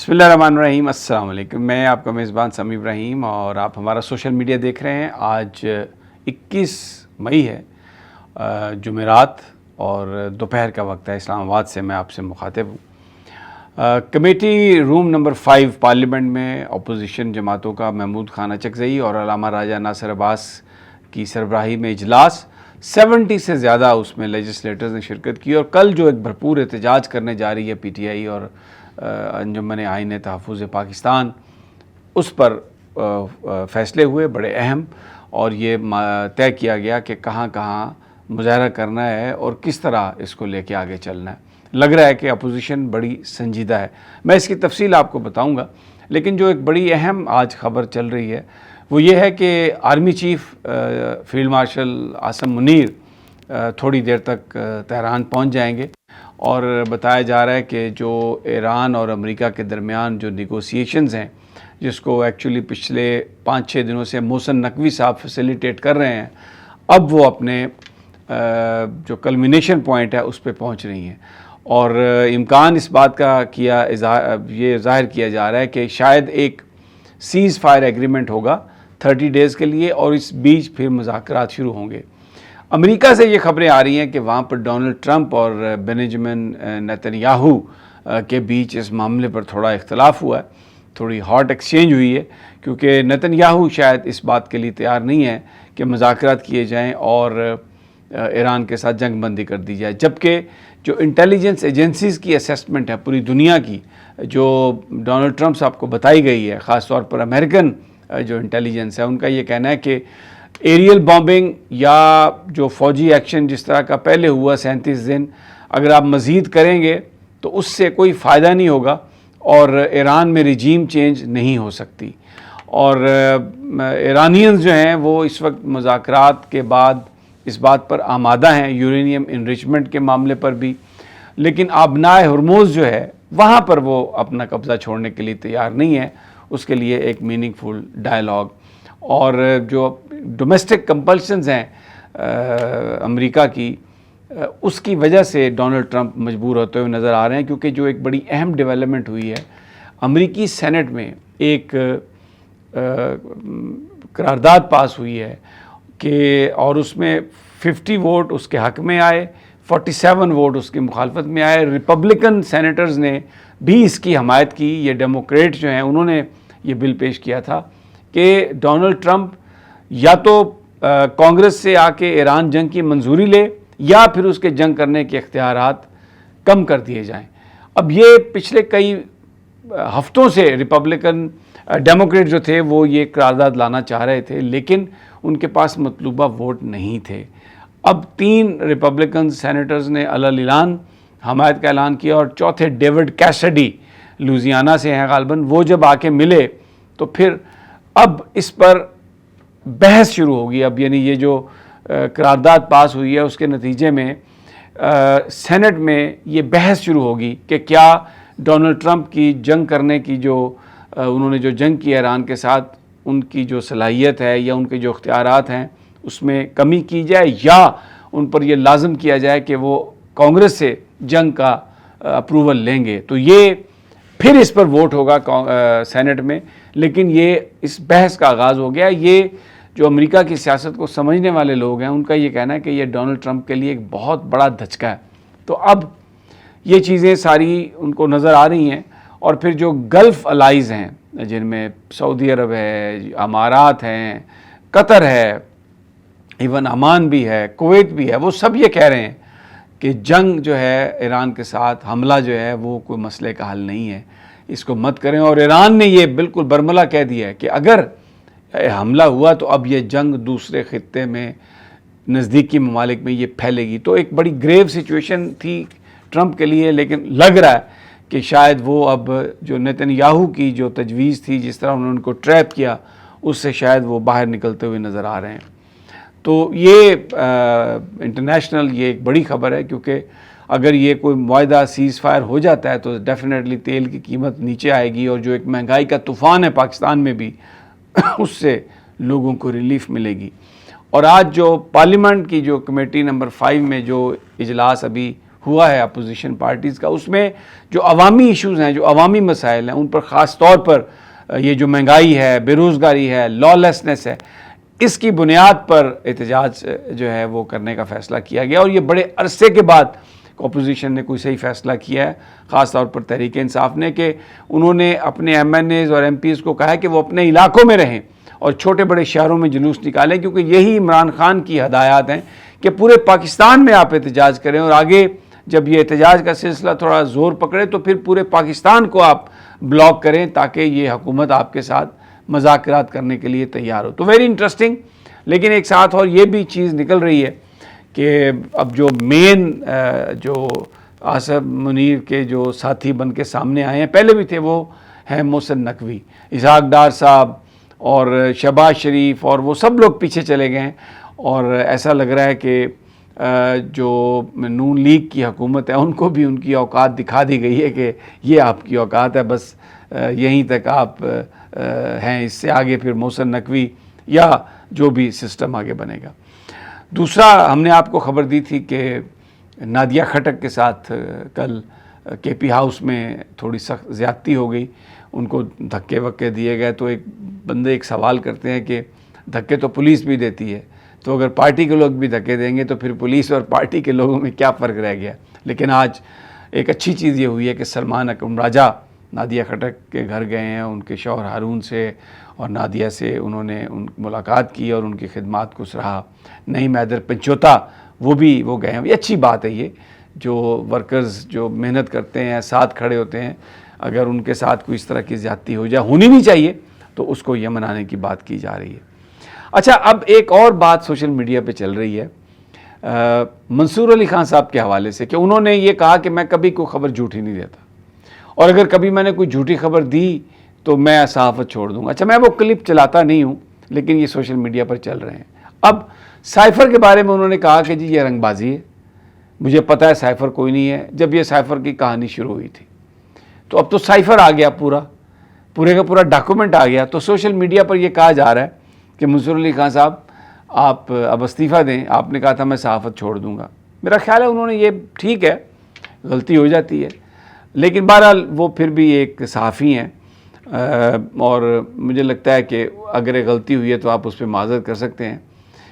بسم اللہ الرحمن الرحیم۔ السلام علیکم، میں آپ کا میزبان سمیع ابراہیم اور آپ ہمارا سوشل میڈیا دیکھ رہے ہیں۔ آج 21 مئی ہے، جمعرات اور دوپہر کا وقت ہے۔ اسلام آباد سے میں آپ سے مخاطب ہوں۔ کمیٹی روم نمبر 5 پارلیمنٹ میں اپوزیشن جماعتوں کا محمود خان اچکزئی اور علامہ راجہ ناصر عباس کی سربراہی میں اجلاس، 70 سے زیادہ اس میں لیجسلیٹرز نے شرکت کی، اور کل جو ایک بھرپور احتجاج کرنے جا رہی ہے پی ٹی آئی اور انجمن آئین تحفظ پاکستان، اس پر فیصلے ہوئے بڑے اہم، اور یہ طے کیا گیا کہ کہاں کہاں مظاہرہ کرنا ہے اور کس طرح اس کو لے کے آگے چلنا ہے۔ لگ رہا ہے کہ اپوزیشن بڑی سنجیدہ ہے، میں اس کی تفصیل آپ کو بتاؤں گا، لیکن جو ایک بڑی اہم آج خبر چل رہی ہے وہ یہ ہے کہ army chief field marshal Asim Munir تھوڑی دیر تک تہران پہنچ جائیں گے، اور بتایا جا رہا ہے کہ جو ایران اور امریکہ کے درمیان جو نیگوسیشنز ہیں، جس کو ایکچولی پچھلے 5-6 دنوں سے محسن نقوی صاحب فیسیلیٹیٹ کر رہے ہیں، اب وہ اپنے جو کلمینیشن پوائنٹ ہے اس پہ پہنچ رہی ہیں، اور امکان اس بات کا یہ ظاہر کیا جا رہا ہے کہ شاید ایک سیز فائر ایگریمنٹ ہوگا 30 ڈیز کے لیے، اور اس بیچ پھر مذاکرات شروع ہوں گے۔ امریکہ سے یہ خبریں آ رہی ہیں کہ وہاں پر ڈونلڈ ٹرمپ اور بینجمن نیتنیاہو کے بیچ اس معاملے پر تھوڑا اختلاف ہوا ہے، تھوڑی ہاٹ ایکسچینج ہوئی ہے، کیونکہ نیتنیاہو شاید اس بات کے لیے تیار نہیں ہے کہ مذاکرات کیے جائیں اور ایران کے ساتھ جنگ بندی کر دی جائے، جبکہ جو انٹیلیجنس ایجنسیز کی اسیسمنٹ ہے پوری دنیا کی، جو ڈونلڈ ٹرمپ صاحب کو بتائی گئی ہے، خاص طور پر امریکن جو انٹیلیجنس ہے، ان کا یہ کہنا ہے کہ ایریل بامبنگ یا جو فوجی ایکشن جس طرح کا پہلے ہوا 37 دن، اگر آپ مزید کریں گے تو اس سے کوئی فائدہ نہیں ہوگا اور ایران میں رجیم چینج نہیں ہو سکتی، اور ایرانینز جو ہیں وہ اس وقت مذاکرات کے بعد اس بات پر آمادہ ہیں، یورینیم انریچمنٹ کے معاملے پر بھی، لیکن آبنائے ہرموز جو ہے وہاں پر وہ اپنا قبضہ چھوڑنے کے لیے تیار نہیں ہے، اس کے لیے ایک میننگ فل ڈائلاگ، اور جو ڈومیسٹک کمپلشنز ہیں امریکہ کی، اس کی وجہ سے ڈونلڈ ٹرمپ مجبور ہوتے ہوئے نظر آ رہے ہیں، کیونکہ جو ایک بڑی اہم ڈیولپمنٹ ہوئی ہے امریکی سینٹ میں، ایک قرارداد پاس ہوئی ہے کہ، اور اس میں 50 ووٹ اس کے حق میں آئے، 47 ووٹ اس کی مخالفت میں آئے۔ ریپبلکن سینیٹرز نے بھی اس کی حمایت کی، یہ ڈیموکریٹ جو ہیں انہوں نے یہ بل پیش کیا تھا کہ ڈونلڈ ٹرمپ یا تو کانگریس سے آ کے ایران جنگ کی منظوری لے، یا پھر اس کے جنگ کرنے کے اختیارات کم کر دیے جائیں۔ اب یہ پچھلے کئی ہفتوں سے ڈیموکریٹ جو تھے وہ یہ قرارداد لانا چاہ رہے تھے، لیکن ان کے پاس مطلوبہ ووٹ نہیں تھے۔ اب 3 ریپبلکن سینیٹرز نے اعلان حمایت کا اعلان کیا، اور چوتھے ڈیوڈ کیسڈی لوزیانہ سے ہیں غالباً، وہ جب آ کے ملے تو پھر اب اس پر بحث شروع ہوگی۔ اب یعنی یہ جو قرارداد پاس ہوئی ہے اس کے نتیجے میں سینٹ میں یہ بحث شروع ہوگی کہ کیا ڈونلڈ ٹرمپ کی جنگ کرنے کی جو انہوں نے جو جنگ کی ایران کے ساتھ، ان کی جو صلاحیت ہے یا ان کے جو اختیارات ہیں اس میں کمی کی جائے، یا ان پر یہ لازم کیا جائے کہ وہ کانگریس سے جنگ کا اپروول لیں گے۔ تو یہ پھر اس پر ووٹ ہوگا سینٹ میں، لیکن یہ اس بحث کا آغاز ہو گیا۔ یہ جو امریکہ کی سیاست کو سمجھنے والے لوگ ہیں ان کا یہ کہنا ہے کہ یہ ڈونلڈ ٹرمپ کے لیے ایک بہت بڑا دھچکا ہے۔ تو اب یہ چیزیں ساری ان کو نظر آ رہی ہیں، اور پھر جو گلف الائیز ہیں جن میں سعودی عرب ہے، امارات ہیں، قطر ہے، ایون عمان بھی ہے، کویت بھی ہے، وہ سب یہ کہہ رہے ہیں کہ جنگ جو ہے ایران کے ساتھ، حملہ جو ہے وہ کوئی مسئلے کا حل نہیں ہے، اس کو مت کریں۔ اور ایران نے یہ بالکل برملا کہہ دیا ہے کہ اگر حملہ ہوا تو اب یہ جنگ دوسرے خطے میں، نزدیکی ممالک میں یہ پھیلے گی۔ تو ایک بڑی گریو سچویشن تھی ٹرمپ کے لیے، لیکن لگ رہا ہے کہ شاید وہ اب جو نیتنیاہو کی جو تجویز تھی، جس طرح انہوں نے ان کو ٹریپ کیا، اس سے شاید وہ باہر نکلتے ہوئے نظر آ رہے ہیں۔ تو یہ انٹرنیشنل یہ ایک بڑی خبر ہے، کیونکہ اگر یہ کوئی معاہدہ سیز فائر ہو جاتا ہے تو ڈیفینیٹلی تیل کی قیمت نیچے آئے گی، اور جو ایک مہنگائی کا طوفان ہے پاکستان میں بھی، اس سے لوگوں کو ریلیف ملے گی۔ اور آج جو پارلیمنٹ کی جو کمیٹی نمبر 5 میں جو اجلاس ابھی ہوا ہے اپوزیشن پارٹیز کا، اس میں جو عوامی ایشوز ہیں، جو عوامی مسائل ہیں، ان پر خاص طور پر یہ جو مہنگائی ہے، بے روزگاری ہے، لا لیسنس ہے، اس کی بنیاد پر احتجاج جو ہے وہ کرنے کا فیصلہ کیا گیا. اور یہ بڑے عرصے کے بعد اپوزیشن نے کوئی صحیح فیصلہ کیا ہے، خاص طور پر تحریک انصاف نے، کہ انہوں نے اپنے ایم این ایز اور ایم پیز کو کہا ہے کہ وہ اپنے علاقوں میں رہیں اور چھوٹے بڑے شہروں میں جلوس نکالیں، کیونکہ یہی عمران خان کی ہدایات ہیں کہ پورے پاکستان میں آپ احتجاج کریں، اور آگے جب یہ احتجاج کا سلسلہ تھوڑا زور پکڑے تو پھر پورے پاکستان کو آپ بلاک کریں تاکہ یہ حکومت آپ کے ساتھ مذاکرات کرنے کے لیے تیار ہو. تو ویری انٹرسٹنگ. لیکن ایک ساتھ اور یہ بھی چیز نکل رہی ہے کہ اب جو مین جو آصف منیر کے جو ساتھی بن کے سامنے آئے ہیں، پہلے بھی تھے، وہ ہیں محسن نقوی، اسحاق ڈار صاحب اور شہباز شریف، اور وہ سب لوگ پیچھے چلے گئے ہیں. اور ایسا لگ رہا ہے کہ جو نون لیگ کی حکومت ہے ان کو بھی ان کی اوقات دکھا دی گئی ہے کہ یہ آپ کی اوقات ہے، بس یہیں تک آپ ہیں، اس سے آگے پھر محسن نقوی یا جو بھی سسٹم آگے بنے گا. دوسرا، ہم نے آپ کو خبر دی تھی کہ نادیہ کھٹک کے ساتھ کل کے پی ہاؤس میں تھوڑی سخت زیادتی ہو گئی، ان کو دھکے وکے دیے گئے. تو ایک بندے ایک سوال کرتے ہیں کہ دھکے تو پولیس بھی دیتی ہے، تو اگر پارٹی کے لوگ بھی دھکے دیں گے تو پھر پولیس اور پارٹی کے لوگوں میں کیا فرق رہ گیا. لیکن آج ایک اچھی چیز یہ ہوئی ہے کہ سلمان اکرم راجہ نادیہ کھٹک کے گھر گئے ہیں، ان کے شوہر ہارون سے اور نادیہ سے انہوں نے ملاقات کی اور ان کی خدمات کو سراہا. نعیم حیدر پنچوتا وہ گئے ہیں. یہ اچھی بات ہے، یہ جو ورکرز جو محنت کرتے ہیں، ساتھ کھڑے ہوتے ہیں، اگر ان کے ساتھ کوئی اس طرح کی زیادتی ہو جائے، ہونی نہیں چاہیے، تو اس کو یہ منانے کی بات کی جا رہی ہے. اچھا، اب ایک اور بات سوشل میڈیا پہ چل رہی ہے منصور علی خان صاحب کے حوالے سے، کہ انہوں نے یہ کہا کہ میں کبھی کوئی خبر جھوٹی نہیں دیتا، اور اگر کبھی میں نے کوئی جھوٹی خبر دی تو میں صحافت چھوڑ دوں گا. اچھا، میں وہ کلپ چلاتا نہیں ہوں، لیکن یہ سوشل میڈیا پر چل رہے ہیں. اب سائفر کے بارے میں انہوں نے کہا کہ جی یہ رنگ بازی ہے، مجھے پتہ ہے سائفر کوئی نہیں ہے. جب یہ سائفر کی کہانی شروع ہوئی تھی تو اب تو سائفر آ گیا، پورے کا پورا ڈاکومنٹ آ گیا. تو سوشل میڈیا پر یہ کہا جا رہا ہے کہ منصور علی خان صاحب آپ اب استعفیٰ دیں، آپ نے کہا تھا میں صحافت چھوڑ دوں گا. میرا خیال ہے انہوں نے یہ ٹھیک ہے، غلطی ہو جاتی ہے، لیکن بہرحال وہ پھر بھی ایک صحافی ہیں، اور مجھے لگتا ہے کہ اگر ایک غلطی ہوئی ہے تو آپ اس پہ معذرت کر سکتے ہیں.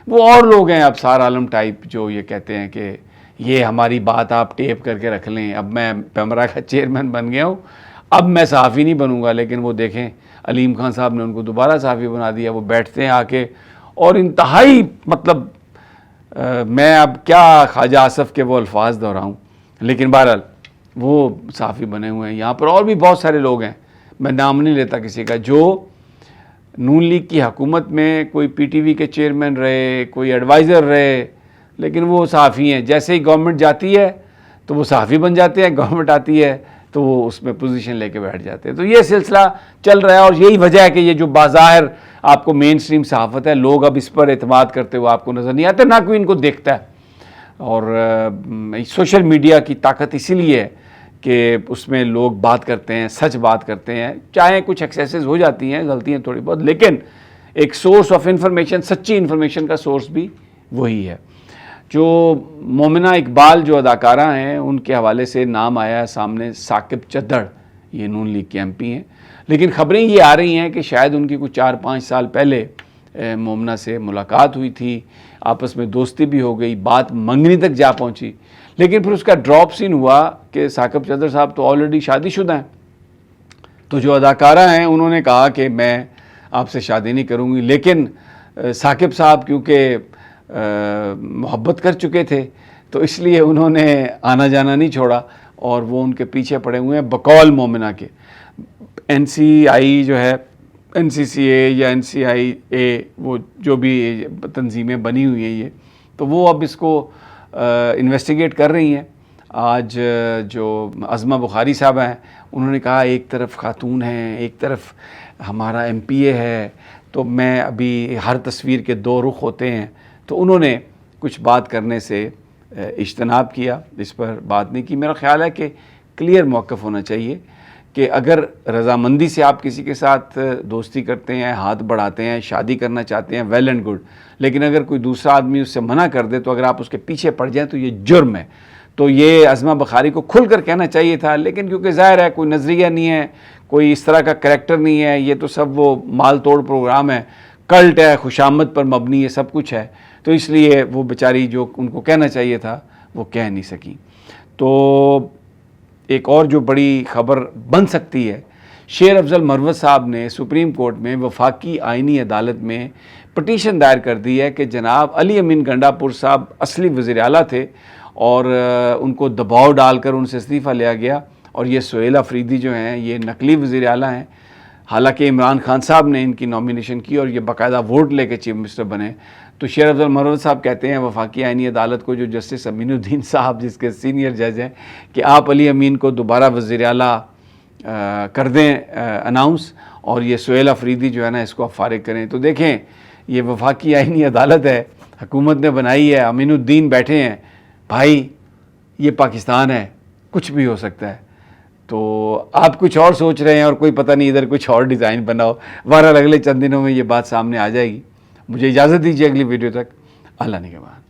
وہ اور لوگ ہیں اب سار عالم ٹائپ جو یہ کہتے ہیں کہ یہ ہماری بات آپ ٹیپ کر کے رکھ لیں، اب میں پیمرا کا چیئرمین بن گیا ہوں، اب میں صحافی نہیں بنوں گا. لیکن وہ دیکھیں علیم خان صاحب نے ان کو دوبارہ صحافی بنا دیا. وہ بیٹھتے ہیں آ کے اور انتہائی مطلب میں اب کیا خواجہ آصف کے وہ الفاظ دہراؤں، لیکن بہرحال وہ صحافی بنے ہوئے ہیں. یہاں پر اور بھی بہت سارے لوگ ہیں، میں نام نہیں لیتا کسی کا، جو نون لیگ کی حکومت میں کوئی پی ٹی وی کے چیئرمین رہے، کوئی ایڈوائزر رہے، لیکن وہ صحافی ہیں. جیسے ہی گورنمنٹ جاتی ہے تو وہ صحافی بن جاتے ہیں، گورنمنٹ آتی ہے تو وہ اس میں پوزیشن لے کے بیٹھ جاتے ہیں. تو یہ سلسلہ چل رہا ہے، اور یہی وجہ ہے کہ یہ جو بظاہر آپ کو مین سٹریم صحافت ہے، لوگ اب اس پر اعتماد کرتے ہوئے آپ کو نظر نہیں آتے، نہ کوئی ان کو دیکھتا ہے. اور سوشل میڈیا کی طاقت اسی لیے ہے کہ اس میں لوگ بات کرتے ہیں، سچ بات کرتے ہیں، چاہے کچھ ایکسیسز ہو جاتی ہیں، غلطیاں تھوڑی بہت، لیکن ایک سورس آف انفارمیشن، سچی انفارمیشن کا سورس بھی وہی ہے. جو مومنہ اقبال جو اداکارہ ہیں، ان کے حوالے سے نام آیا ہے سامنے ثاقب چدھڑ، یہ نون لیگ کے ایم پی ہیں. لیکن خبریں یہ آ رہی ہیں کہ شاید ان کی کچھ 4-5 سال پہلے مومنہ سے ملاقات ہوئی تھی، آپس میں دوستی بھی ہو گئی، بات منگنی تک جا پہنچی. لیکن پھر اس کا ڈراپ سین ہوا کہ ثاقب چدھڑ صاحب تو آلریڈی شادی شدہ ہیں. تو جو اداکارہ ہیں انہوں نے کہا کہ میں آپ سے شادی نہیں کروں گی، لیکن ثاقب صاحب کیونکہ محبت کر چکے تھے تو اس لیے انہوں نے آنا جانا نہیں چھوڑا، اور وہ ان کے پیچھے پڑے ہوئے ہیں بقول مومنہ کے. این سی آئی جو ہے، این سی سی اے یا این سی آئی اے، وہ جو بھی تنظیمیں بنی ہوئی ہیں یہ، تو وہ اب اس کو انویسٹیگیٹ کر رہی ہیں. آج جو عظمہ بخاری صاحب ہیں انہوں نے کہا ایک طرف خاتون ہیں، ایک طرف ہمارا ایم پی اے ہے، تو میں ابھی ہر تصویر کے 2 رخ ہوتے ہیں. تو انہوں نے کچھ بات کرنے سے اجتناب کیا، اس پر بات نہیں کی. میرا خیال ہے کہ کلیئر موقف ہونا چاہیے کہ اگر رضامندی سے آپ کسی کے ساتھ دوستی کرتے ہیں، ہاتھ بڑھاتے ہیں، شادی کرنا چاہتے ہیں، ویل اینڈ گڈ، لیکن اگر کوئی دوسرا آدمی اس سے منع کر دے تو اگر آپ اس کے پیچھے پڑ جائیں تو یہ جرم ہے. تو یہ عظمہ بخاری کو کھل کر کہنا چاہیے تھا، لیکن کیونکہ ظاہر ہے کوئی نظریہ نہیں ہے، کوئی اس طرح کا کریکٹر نہیں ہے، یہ تو سب وہ مال توڑ پروگرام ہے، کلٹ ہے، خوشامد پر مبنی ہے، سب کچھ ہے، تو اس لیے وہ بیچاری جو ان کو کہنا چاہیے تھا وہ کہہ نہیں سکی۔ تو ایک اور جو بڑی خبر بن سکتی ہے، شیر افضل مروت صاحب نے سپریم کورٹ میں وفاقی آئینی عدالت میں پٹیشن دائر کر دی ہے کہ جناب علی امین گنڈا پور صاحب اصلی وزیر اعلیٰ تھے اور ان کو دباؤ ڈال کر ان سے استعفیٰ لیا گیا، اور یہ سہیل آفریدی جو ہیں یہ نقلی وزیر اعلیٰ ہیں، حالانکہ عمران خان صاحب نے ان کی نامینیشن کی اور یہ باقاعدہ ووٹ لے کے چیف منسٹر بنے۔ تو شیر افضل مروت صاحب کہتے ہیں وفاقی آئینی عدالت کو، جو جسٹس امین الدین صاحب جس کے سینئر جج ہیں، کہ آپ علی امین کو دوبارہ وزیر اعلیٰ کر دیں اناؤنس، اور یہ سہیل آفریدی جو ہے نا اس کو آپ فارغ کریں۔ تو دیکھیں یہ وفاقی آئینی عدالت ہے، حکومت نے بنائی ہے، امین الدین بیٹھے ہیں، بھائی یہ پاکستان ہے، کچھ بھی ہو سکتا ہے۔ تو آپ کچھ اور سوچ رہے ہیں اور کوئی پتہ نہیں ادھر کچھ اور ڈیزائن بنا ہو۔ بہرحال اگلے چند دنوں میں یہ بات سامنے آ جائے گی۔ مجھے اجازت دیجیے اگلی ویڈیو تک، اللہ نگہبان۔